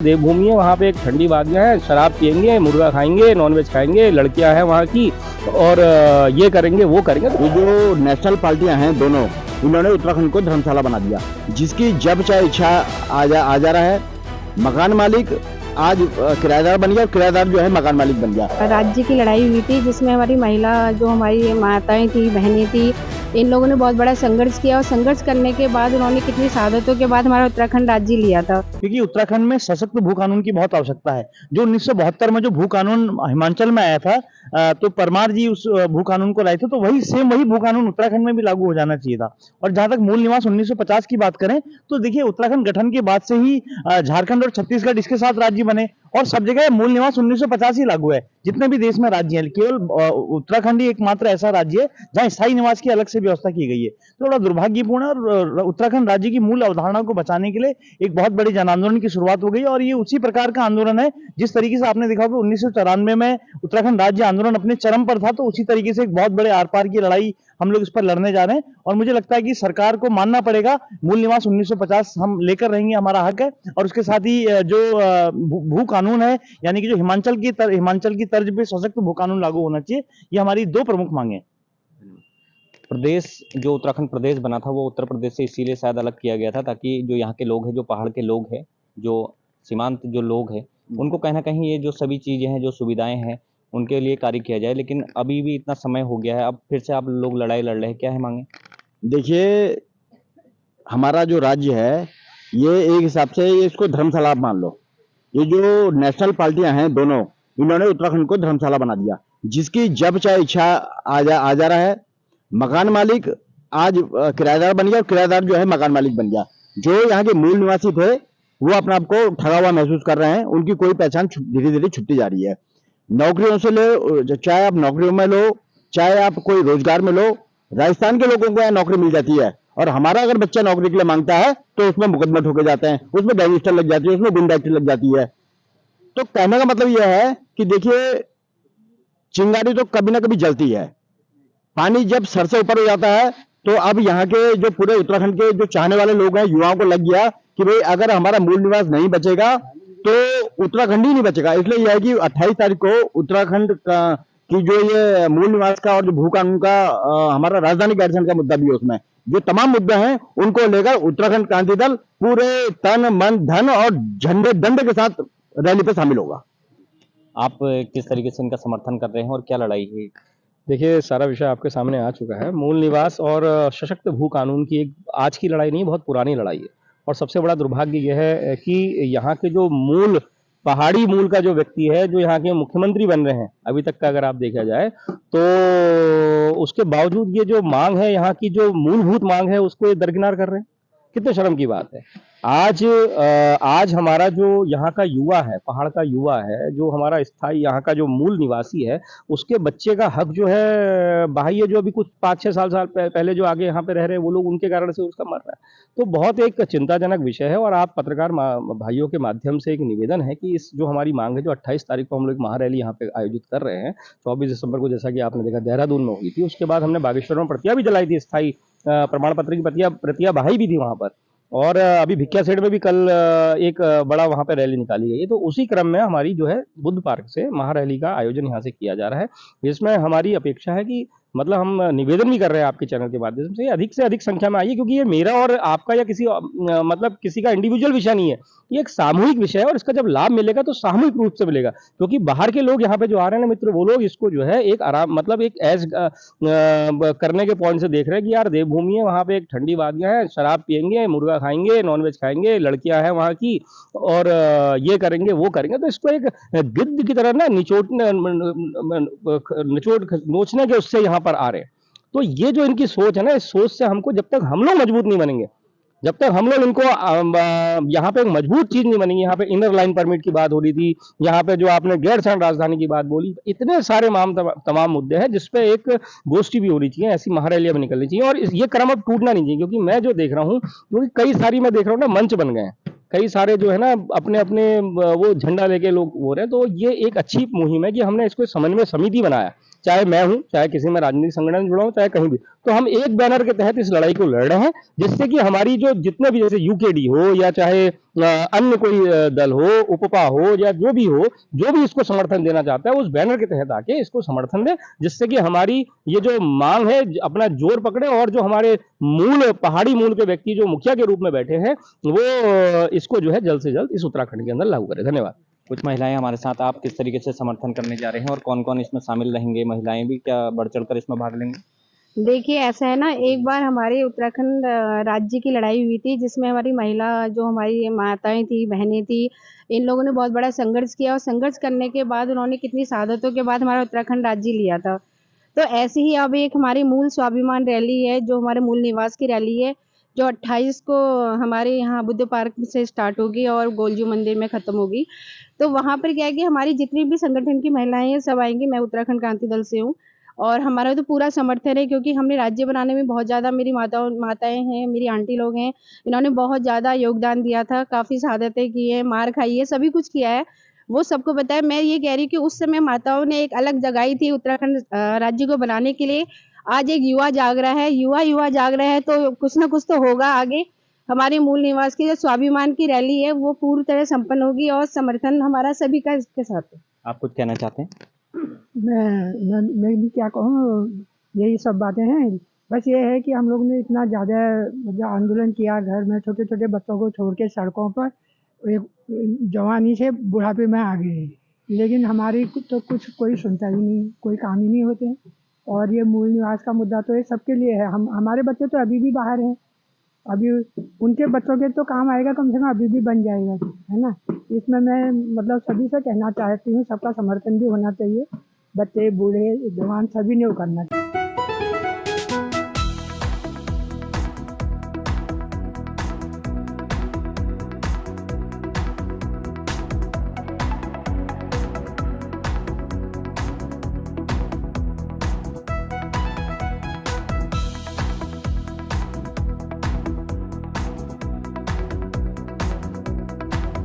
देवभूमि है, वहाँ पे एक ठंडी वादियाँ हैं, शराब पियेंगे, मुर्गा खाएंगे, नॉनवेज खाएंगे, लड़कियां हैं वहाँ की और ये करेंगे वो करेंगे। ये जो नेशनल पार्टियां हैं दोनों, इन्होंने उत्तराखंड को धर्मशाला बना दिया, जिसकी जब चाहे इच्छा आ जा रहा है। मकान मालिक आज किराएदार बन गया, किराएदार जो है मकान मालिक बन गया। राज्य की लड़ाई हुई थी जिसमें हमारी महिला जो हमारी माताएं थी, बहनें थी, इन लोगों ने बहुत बड़ा संघर्ष किया और संघर्ष करने के बाद उन्होंने कितनी शहादतों के बाद हमारा उत्तराखंड राज्य लिया था। क्योंकि उत्तराखंड में सशक्त भू कानून की बहुत आवश्यकता है। जो 1972 में जो भू कानून हिमाचल में आया था, तो परमार जी उस भू कानून को लाए थे, तो वही भू कानून उत्तराखंड में भी लागू हो जाना चाहिए था। और जहां तक मूल निवास 1950 की बात करें तो देखिए, उत्तराखंड गठन के बाद से ही झारखंड और छत्तीसगढ़ इसके साथ राज्य बने और सब जगह मूल निवास 1950 ही लागू है। जितने भी देश में राज्य हैं, केवल उत्तराखंड ही एकमात्र ऐसा राज्य है जहां स्थायी निवास की अलग से व्यवस्था की गई है। तो बड़ा दुर्भाग्यपूर्ण है और उत्तराखंड राज्य की मूल अवधारणा को बचाने के लिए एक बहुत बड़ी जन आंदोलन की शुरुआत हो गई और ये उसी प्रकार का आंदोलन है जिस तरीके से आपने देखा होगा 1994 में उत्तराखंड राज्य आंदोलन अपने चरम पर था, तो उसी तरीके से एक बहुत बड़े आर पार की लड़ाई हम लोग इस पर लड़ने जा रहे हैं। और मुझे लगता है कि सरकार को मानना पड़ेगा, मूल निवास 1950 हम लेकर रहेंगे, हमारा हक है। और उसके साथ ही जो भू कानून है, यानी कि जो हिमाचल की तर्ज पे सशक्त भू कानून लागू होना चाहिए, ये हमारी दो प्रमुख मांगे हैं। प्रदेश जो उत्तराखंड प्रदेश बना था वो उत्तर प्रदेश से इसीलिए शायद अलग किया गया था ताकि जो यहाँ के लोग हैं, जो पहाड़ के लोग हैं, जो सीमांत जो लोग हैं, उनको कहीं ना कहीं ये जो सभी चीज़ें हैं, जो सुविधाएं हैं, उनके लिए कार्य किया जाए। लेकिन अभी भी इतना समय हो गया है, अब फिर से आप लोग लड़ाई लड़ रहे हैं, क्या है मांगे? देखिए, हमारा जो राज्य है ये एक हिसाब से इसको धर्मशाला मान लो। ये जो नेशनल पार्टियां हैं दोनों, इन्होंने उत्तराखंड को धर्मशाला बना दिया, जिसकी जब चाहे इच्छा आ जा रहा है। मकान मालिक आज किराएदार बन गया, किराएदार जो है मकान मालिक बन गया। जो यहाँ के मूल निवासी थे वो अपने आप को ठगा हुआ महसूस कर रहे हैं, उनकी कोई पहचान धीरे धीरे छुपती जा रही है। नौकरियों से लो, चाहे आप नौकरियों में लो, चाहे आप कोई रोजगार में लो, राजस्थान के लोगों को यहाँ नौकरी मिल जाती है और हमारा अगर बच्चा नौकरी के लिए मांगता है तो उसमें मुकदमा ठोके जाते हैं, उसमें रजिस्टर लग जाती है, उसमें गुंडागर्दी लग जाती है। तो कहने का मतलब यह है कि देखिए, चिंगारी तो कभी ना कभी जलती है। पानी जब सर से ऊपर हो जाता है तो अब यहाँ के जो पूरे उत्तराखंड के जो चाहने वाले लोग हैं, युवाओं को लग गया कि भाई अगर हमारा मूल निवास नहीं बचेगा तो उत्तराखंड ही नहीं बचेगा। इसलिए यह है कि 28 तारीख को उत्तराखंड की जो ये मूल निवास का और जो भू कानून का हमारा राजधानी गठन का मुद्दा भी है, उसमें जो तमाम मुद्दे हैं उनको लेकर उत्तराखंड क्रांति दल पूरे तन मन धन और झंडे दंड के साथ रैली पे शामिल होगा। आप किस तरीके से इनका समर्थन कर रहे हैं और क्या लड़ाई है? देखिए, सारा विषय आपके सामने आ चुका है। मूल निवास और सशक्त भू कानून की एक आज की लड़ाई नहीं, बहुत पुरानी लड़ाई है। और सबसे बड़ा दुर्भाग्य यह है कि यहाँ के जो पहाड़ी मूल का जो व्यक्ति है, जो यहाँ के मुख्यमंत्री बन रहे हैं अभी तक का अगर आप देखा जाए, तो उसके बावजूद ये जो मांग है, यहाँ की जो मूलभूत मांग है, उसको ये दरकिनार कर रहे हैं। कितने शर्म की बात है। आज हमारा जो यहाँ का युवा है, पहाड़ का युवा है, जो हमारा स्थायी यहाँ का जो मूल निवासी है, उसके बच्चे का हक जो है बाह्य, जो अभी कुछ 5-6 साल पहले जो आगे यहाँ पे रह रहे हैं वो लोग, उनके कारण से उसका मर रहा है। तो बहुत एक चिंताजनक विषय है। और आप पत्रकार भाइयों के माध्यम से एक निवेदन है कि इस जो हमारी मांग है, जो 28 तारीख को हम लोग महारैली यहाँ पे आयोजित कर रहे हैं, 24 दिसंबर को जैसा कि आपने देखा देहरादून में हुई थी, उसके बाद हमने बागेश्वर में प्रतियां भी जलाई थी, स्थायी प्रमाण पत्र की प्रतियां बहाई भी थी वहां पर। और अभी भिक्किया सेठ में भी कल एक बड़ा वहां पे रैली निकाली गई है। तो उसी क्रम में हमारी जो है बुद्ध पार्क से महारैली का आयोजन यहाँ से किया जा रहा है, जिसमें हमारी अपेक्षा है कि मतलब हम निवेदन भी कर रहे हैं आपके चैनल के माध्यम से अधिक संख्या में आइए, क्योंकि ये मेरा और आपका या मतलब किसी का इंडिविजुअल विषय नहीं है, ये एक सामूहिक विषय है। और इसका जब लाभ मिलेगा तो सामूहिक रूप से मिलेगा, क्योंकि बाहर के लोग यहाँ पे जो आ रहे हैं ना मित्र, वो लोग इसको जो है एक आराम, मतलब एक ऐश करने के पॉइंट से देख रहे हैं कि यार देवभूमि है, वहाँ पे एक ठंडी वादियाँ हैं, शराब पियेंगे, मुर्गा खाएंगे, नॉनवेज खाएंगे, लड़कियां हैं वहाँ की और ये करेंगे वो करेंगे। तो इसको एक गिद्ध की तरह ना नोचने के उससे यहाँ पर आ रहे हैं। तो ये जो इनकी सोच है ना, इस सोच से हमको, जब तक हम लोग मजबूत नहीं बनेंगे, जब तक हम लोग इनको यहाँ पे एक मजबूत चीज नहीं बनेगी। यहाँ पे इनर लाइन परमिट की बात हो रही थी, यहाँ पे जो आपने गैरसैंण राजधानी की बात बोली, इतने सारे तमाम मुद्दे हैं जिसपे एक गोष्ठी भी होनी चाहिए, ऐसी महारैलियां भी निकलनी चाहिए। और ये क्रम अब टूटना नहीं चाहिए, क्योंकि मैं जो देख रहा हूँ, क्योंकि कई सारी मैं देख रहा हूँ ना मंच बन गए हैं, कई सारे जो है ना अपने अपने वो झंडा लेके लोग हो रहे हैं। तो ये एक अच्छी मुहिम है कि हमने इसको समन्वय समिति बनाया, चाहे मैं हूं, चाहे किसी में राजनीतिक संगठन में जुड़ा हूं, चाहे कहीं भी, तो हम एक बैनर के तहत इस लड़ाई को लड़ रहे हैं, जिससे कि हमारी जो जितने भी, जैसे यूकेडी हो या चाहे अन्य कोई दल हो, उपपा हो या जो भी इसको समर्थन देना चाहता है, उस बैनर के तहत आके इसको समर्थन दे, जिससे कि हमारी ये जो मांग है अपना जोर पकड़े और जो हमारे मूल पहाड़ी मूल के व्यक्ति जो मुखिया के रूप में बैठे हैं, वो इसको जो है जल्द से जल्द इस उत्तराखंड के अंदर लागू करें। धन्यवाद। कुछ महिलाएं हमारे साथ, आप किस तरीके से समर्थन करने जा रहे हैं और कौन-कौन इसमें शामिल रहेंगे? महिलाएं भी क्या बढ़-चढ़कर इसमें भाग लेंगी? देखिए ऐसा है ना, एक बार हमारे उत्तराखंड राज्य की लड़ाई हुई थी, जिसमें हमारी महिला जो हमारी माताएँ थी, बहनें थी, इन लोगों ने बहुत बड़ा संघर्ष किया और संघर्ष करने के बाद उन्होंने कितनी शहादतों के बाद हमारा उत्तराखंड राज्य लिया था। तो ऐसे ही अब एक हमारी मूल स्वाभिमान रैली है, जो हमारे मूल निवास की रैली है, जो 28 को हमारे यहाँ बुद्ध पार्क से स्टार्ट होगी और गोलजू मंदिर में ख़त्म होगी। तो वहाँ पर क्या है कि हमारी जितनी भी संगठन की महिलाएँ हैं, सब आएँगी। मैं उत्तराखंड क्रांति दल से हूँ और हमारा तो पूरा समर्थन है, क्योंकि हमने राज्य बनाने में बहुत ज़्यादा, मेरी माताएँ हैं, मेरी आंटी लोग हैं, इन्होंने बहुत ज़्यादा योगदान दिया था, काफ़ी शहादतें की हैं, मार खाई है, सभी कुछ किया है, वो सबको पता है। मैं ये कह रही हूँ कि उस समय माताओं ने एक अलग जगाई थी उत्तराखंड राज्य को बनाने के लिए। आज एक युवा जाग रहा है, युवा जाग रहा है, तो कुछ ना कुछ तो होगा आगे। हमारे मूल निवास की जो स्वाभिमान की रैली है, वो पूरी तरह संपन्न होगी और समर्थन हमारा सभी का इसके साथ है। आप कुछ कहना चाहते हैं? मैं भी क्या कहूँ, यही सब बातें हैं। बस ये है कि हम लोग ने इतना ज़्यादा मतलब आंदोलन किया, घर में छोटे-छोटे बच्चों को छोड़ के सड़कों पर, एक जवानी से बुढ़ापे में आ गए हैं। लेकिन हमारी तो कुछ कोई सुनता ही नहीं, कोई काम ही नहीं होते। और ये मूल निवास का मुद्दा तो ये सबके लिए है। हमारे बच्चे तो अभी भी बाहर हैं, अभी उनके बच्चों के तो काम आएगा, कम से कम अभी भी बन जाएगा, है ना। इसमें मैं मतलब सभी से कहना चाहती हूँ, सबका समर्थन भी होना चाहिए, बच्चे बूढ़े जवान सभी ने वो करना चाहिए।